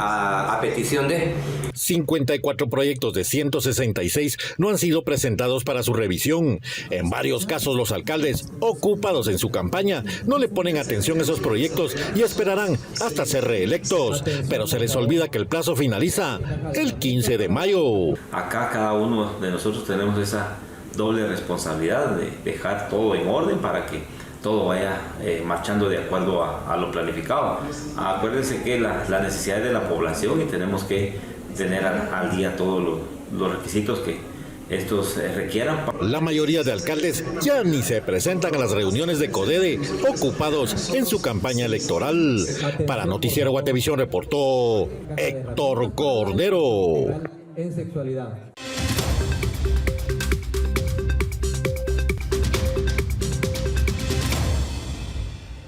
a petición de... 54 proyectos de 166 no han sido presentados para su revisión. En varios casos los alcaldes, ocupados en su campaña, no le ponen atención a esos proyectos y esperarán hasta ser reelectos. Pero se les olvida que el plazo finaliza el 15 de mayo. Acá cada uno de nosotros tenemos esa doble responsabilidad de dejar todo en orden para que todo vaya marchando de acuerdo a lo planificado. Acuérdense que las necesidades de la población, y tenemos que tener al día todos los requisitos que estos requieran. La mayoría de alcaldes ya ni se presentan a las reuniones de CODEDE, ocupados en su campaña electoral. Para Noticiero Guatevisión reportó Héctor Cordero. En sexualidad.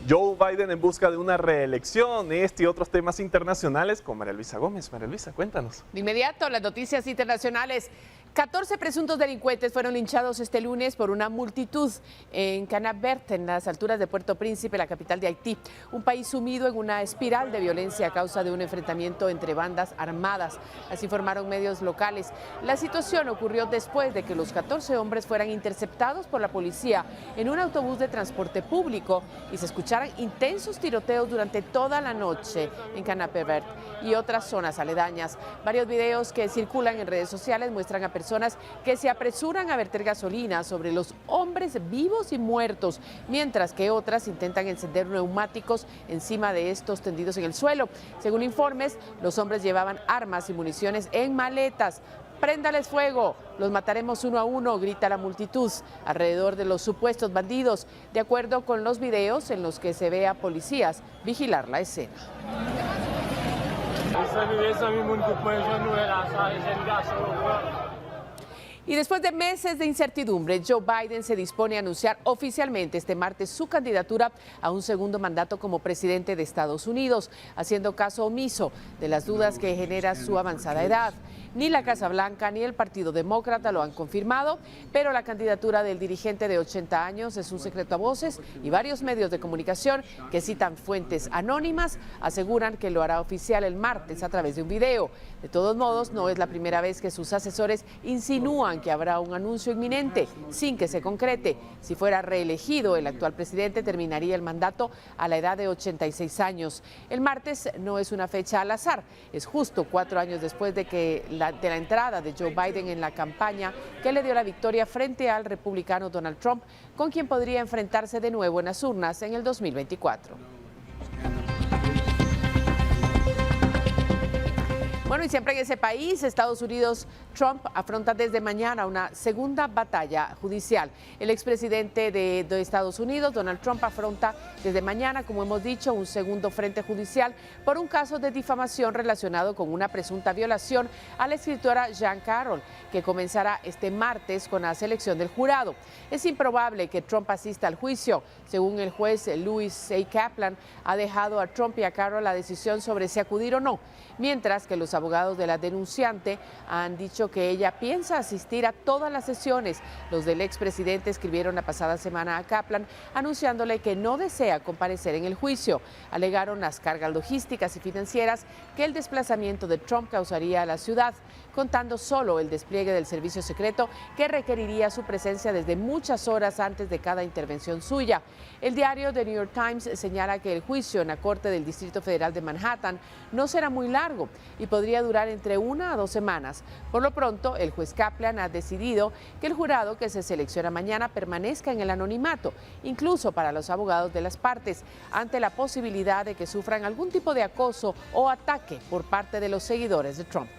Joe Biden en busca de una reelección, este y otros temas internacionales con María Luisa Gómez. María Luisa, cuéntanos. De inmediato, las noticias internacionales. 14 presuntos delincuentes fueron linchados este lunes por una multitud en Canavert, en las alturas de Puerto Príncipe, la capital de Haití. Un país sumido en una espiral de violencia a causa de un enfrentamiento entre bandas armadas. Así informaron medios locales. La situación ocurrió después de que los 14 hombres fueran interceptados por la policía en un autobús de transporte público y se escucharan intensos tiroteos durante toda la noche en Canavert y otras zonas aledañas. Varios videos que circulan en redes sociales muestran a personas personas que se apresuran a verter gasolina sobre los hombres vivos y muertos, mientras que otras intentan encender neumáticos encima de estos tendidos en el suelo. Según informes, los hombres llevaban armas y municiones en maletas. ¡Préndales fuego! Los mataremos uno a uno, grita la multitud alrededor de los supuestos bandidos, de acuerdo con los videos en los que se ve a policías vigilar la escena. Y después de meses de incertidumbre, Joe Biden se dispone a anunciar oficialmente este martes su candidatura a un segundo mandato como presidente de Estados Unidos, haciendo caso omiso de las dudas que genera su avanzada edad. Ni la Casa Blanca ni el Partido Demócrata lo han confirmado, pero la candidatura del dirigente de 80 años es un secreto a voces y varios medios de comunicación que citan fuentes anónimas aseguran que lo hará oficial el martes a través de un video. De todos modos, no es la primera vez que sus asesores insinúan que habrá un anuncio inminente sin que se concrete. Si fuera reelegido, el actual presidente terminaría el mandato a la edad de 86 años. El martes no es una fecha al azar, es justo 4 años después de la entrada de Joe Biden en la campaña que le dio la victoria frente al republicano Donald Trump, con quien podría enfrentarse de nuevo en las urnas en el 2024. Bueno, y siempre en ese país, Estados Unidos, Trump afronta desde mañana una segunda batalla judicial. El expresidente de Estados Unidos, Donald Trump, afronta desde mañana, como hemos dicho, un segundo frente judicial por un caso de difamación relacionado con una presunta violación a la escritora Jean Carroll, que comenzará este martes con la selección del jurado. Es improbable que Trump asista al juicio. Según el juez Louis A. Kaplan, ha dejado a Trump y a Carroll la decisión sobre si acudir o no, mientras que los abogados de la denunciante han dicho que ella piensa asistir a todas las sesiones. Los del expresidente escribieron la pasada semana a Kaplan anunciándole que no desea comparecer en el juicio. Alegaron las cargas logísticas y financieras que el desplazamiento de Trump causaría a la ciudad, contando solo el despliegue del servicio secreto que requeriría su presencia desde muchas horas antes de cada intervención suya. El diario The New York Times señala que el juicio en la Corte del Distrito Federal de Manhattan no será muy largo y podría durar entre 1 a 2 semanas. Por lo pronto, el juez Kaplan ha decidido que el jurado que se selecciona mañana permanezca en el anonimato, incluso para los abogados de las partes, ante la posibilidad de que sufran algún tipo de acoso o ataque por parte de los seguidores de Trump.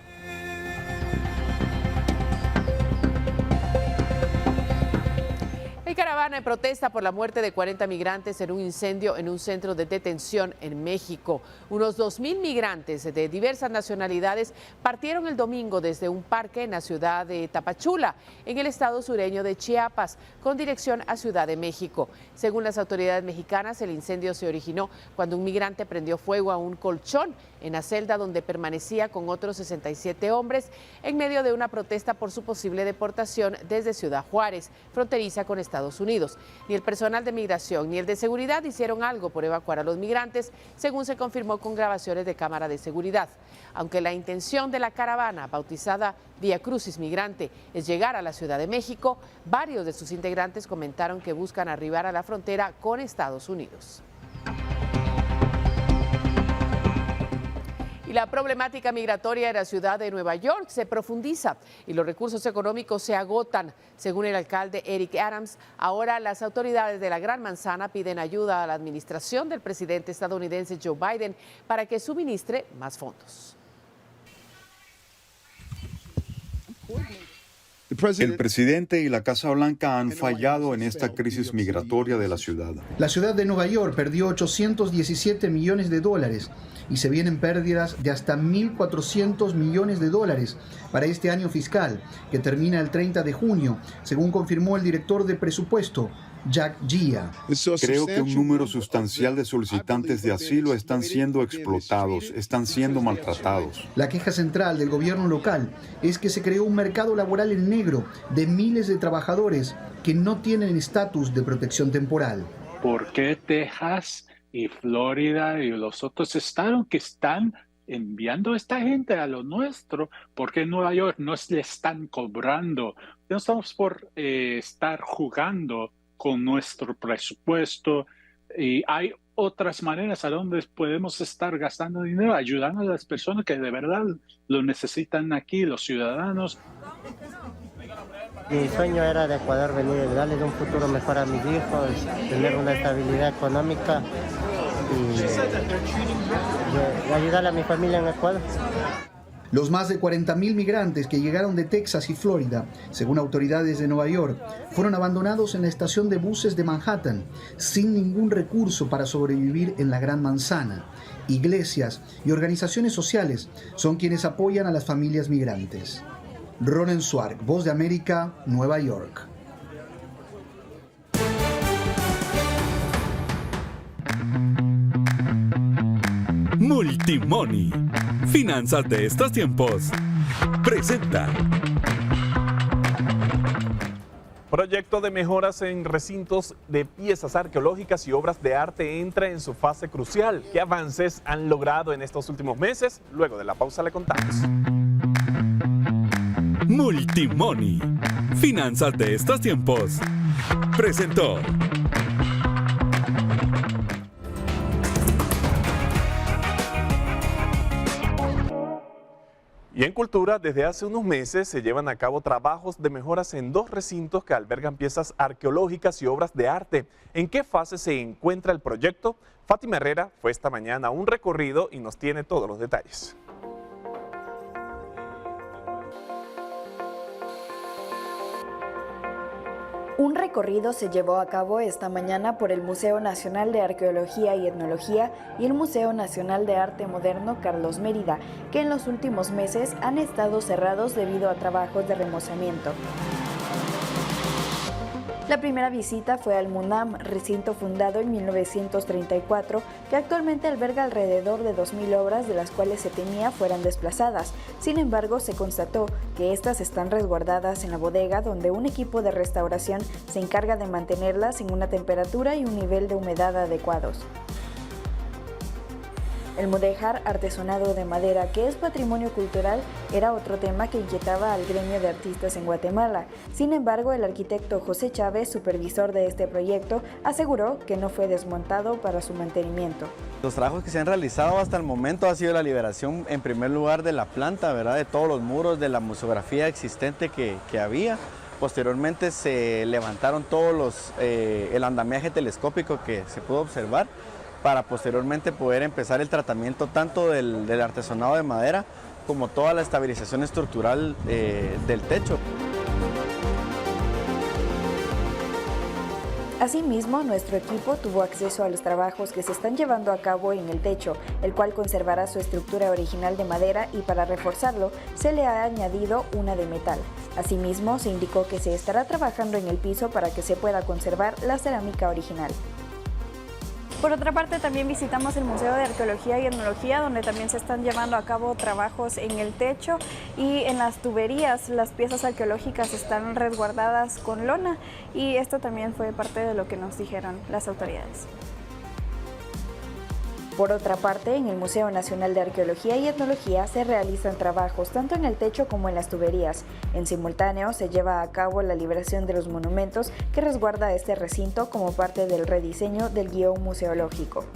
Hay caravana en protesta por la muerte de 40 migrantes en un incendio en un centro de detención en México. Unos 2,000 migrantes de diversas nacionalidades partieron el domingo desde un parque en la ciudad de Tapachula, en el estado sureño de Chiapas, con dirección a Ciudad de México. Según las autoridades mexicanas, el incendio se originó cuando un migrante prendió fuego a un colchón en la celda donde permanecía con otros 67 hombres en medio de una protesta por su posible deportación desde Ciudad Juárez, fronteriza con Estados Unidos. Ni el personal de migración ni el de seguridad hicieron algo por evacuar a los migrantes, según se confirmó con grabaciones de cámara de seguridad. Aunque la intención de la caravana, bautizada Vía Crucis Migrante, es llegar a la Ciudad de México, varios de sus integrantes comentaron que buscan arribar a la frontera con Estados Unidos. Y la problemática migratoria en la ciudad de Nueva York se profundiza y los recursos económicos se agotan. Según el alcalde Eric Adams, ahora las autoridades de la Gran Manzana piden ayuda a la administración del presidente estadounidense Joe Biden para que suministre más fondos. El presidente y la Casa Blanca han fallado en esta crisis migratoria de la ciudad. La ciudad de Nueva York perdió 817 millones de dólares y se vienen pérdidas de hasta 1.400 millones de dólares para este año fiscal, que termina el 30 de junio, según confirmó el director de presupuesto, Jack Gia. Creo que un número sustancial de solicitantes de asilo están siendo explotados, están siendo maltratados. La queja central del gobierno local es que se creó un mercado laboral en negro de miles de trabajadores que no tienen estatus de protección temporal. ¿Por qué Texas y Florida y los otros estados que están enviando a esta gente a lo nuestro? ¿Por qué en Nueva York no le están cobrando? No estamos por estar jugando con nuestro presupuesto, y hay otras maneras a donde podemos estar gastando dinero, ayudando a las personas que de verdad lo necesitan aquí, los ciudadanos. Mi sueño era de poder venir y darles un futuro mejor a mis hijos, tener una estabilidad económica y ayudar a mi familia en Ecuador. Los más de 40.000 migrantes que llegaron de Texas y Florida, según autoridades de Nueva York, fueron abandonados en la estación de buses de Manhattan, sin ningún recurso para sobrevivir en la Gran Manzana. Iglesias y organizaciones sociales son quienes apoyan a las familias migrantes. Ronen Swark, Voz de América, Nueva York. Multimoney. Finanzas de estos tiempos. Presenta. Proyecto de mejoras en recintos de piezas arqueológicas y obras de arte entra en su fase crucial. ¿Qué avances han logrado en estos últimos meses? Luego de la pausa le contamos. Multimoney. Finanzas de estos tiempos. Presentó. Y en Cultura, desde hace unos meses se llevan a cabo trabajos de mejoras en 2 recintos que albergan piezas arqueológicas y obras de arte. ¿En qué fase se encuentra el proyecto? Fátima Herrera fue esta mañana a un recorrido y nos tiene todos los detalles. Un recorrido se llevó a cabo esta mañana por el Museo Nacional de Arqueología y Etnología y el Museo Nacional de Arte Moderno Carlos Mérida, que en los últimos meses han estado cerrados debido a trabajos de remozamiento. La primera visita fue al MUNAM, recinto fundado en 1934, que actualmente alberga alrededor de 2.000 obras, de las cuales se temía fueran desplazadas. Sin embargo, se constató que estas están resguardadas en la bodega, donde un equipo de restauración se encarga de mantenerlas en una temperatura y un nivel de humedad adecuados. El mudéjar, artesonado de madera, que es patrimonio cultural, era otro tema que inquietaba al gremio de artistas en Guatemala. Sin embargo, el arquitecto José Chávez, supervisor de este proyecto, aseguró que no fue desmontado para su mantenimiento. Los trabajos que se han realizado hasta el momento ha sido la liberación, en primer lugar, de la planta, ¿verdad?, de todos los muros, de la museografía existente que había. Posteriormente se levantaron todos el andamiaje telescópico que se pudo observar, para posteriormente poder empezar el tratamiento tanto del artesonado de madera como toda la estabilización estructural del techo. Asimismo, nuestro equipo tuvo acceso a los trabajos que se están llevando a cabo en el techo, el cual conservará su estructura original de madera y para reforzarlo se le ha añadido una de metal. Asimismo, se indicó que se estará trabajando en el piso para que se pueda conservar la cerámica original. Por otra parte, también visitamos el Museo de Arqueología y Etnología, donde también se están llevando a cabo trabajos en el techo y en las tuberías. Las piezas arqueológicas están resguardadas con lona y esto también fue parte de lo que nos dijeron las autoridades. Por otra parte, en el Museo Nacional de Arqueología y Etnología se realizan trabajos tanto en el techo como en las tuberías. En simultáneo se lleva a cabo la liberación de los monumentos que resguarda este recinto como parte del rediseño del guión museológico.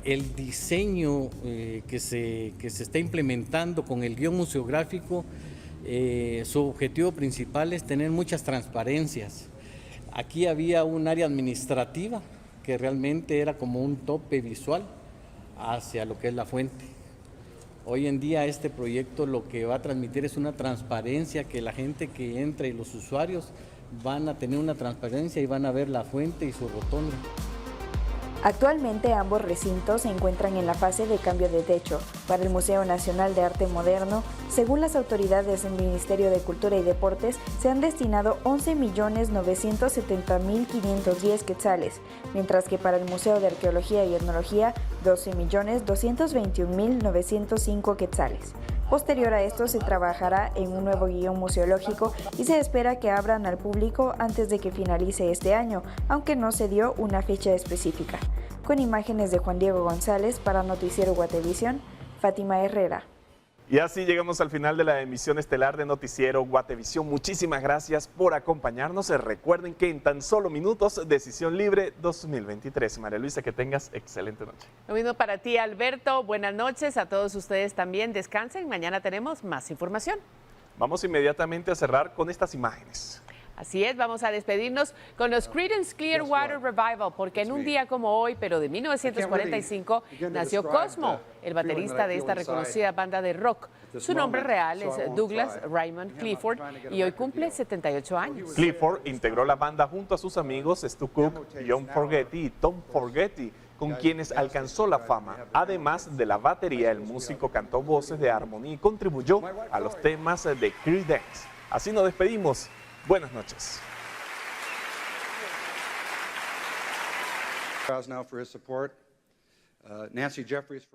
El diseño que se está implementando con el guión museográfico, su objetivo principal es tener muchas transparencias. Aquí había un área administrativa que realmente era como un tope visual hacia lo que es la fuente. Hoy en día este proyecto lo que va a transmitir es una transparencia, que la gente que entra y los usuarios van a tener una transparencia y van a ver la fuente y su rotonda. Actualmente ambos recintos se encuentran en la fase de cambio de techo. Para el Museo Nacional de Arte Moderno, según las autoridades del Ministerio de Cultura y Deportes, se han destinado 11.970.510 quetzales, mientras que para el Museo de Arqueología y Etnología, 12.221.905 quetzales. Posterior a esto se trabajará en un nuevo guión museológico y se espera que abran al público antes de que finalice este año, aunque no se dio una fecha específica. Con imágenes de Juan Diego González para Noticiero Guatevisión, Fátima Herrera. Y así llegamos al final de la emisión estelar de Noticiero Guatevisión. Muchísimas gracias por acompañarnos. Recuerden que en tan solo minutos, Decisión Libre 2023. María Luisa, que tengas excelente noche. Lo mismo para ti, Alberto. Buenas noches. A todos ustedes también. Descansen. Mañana tenemos más información. Vamos inmediatamente a cerrar con estas imágenes. Así es, vamos a despedirnos con los Creedence Clearwater Revival, porque en un día como hoy, pero de 1945, nació Cosmo, el baterista de esta reconocida banda de rock. Su nombre real es Douglas Raymond Clifford y hoy cumple 78 años. Clifford integró la banda junto a sus amigos Stu Cook, John Fogerty y Tom Fogerty, con quienes alcanzó la fama. Además de la batería, el músico cantó voces de armonía y contribuyó a los temas de Creedence. Así nos despedimos. Buenas noches. Now for his support. Nancy Jeffries for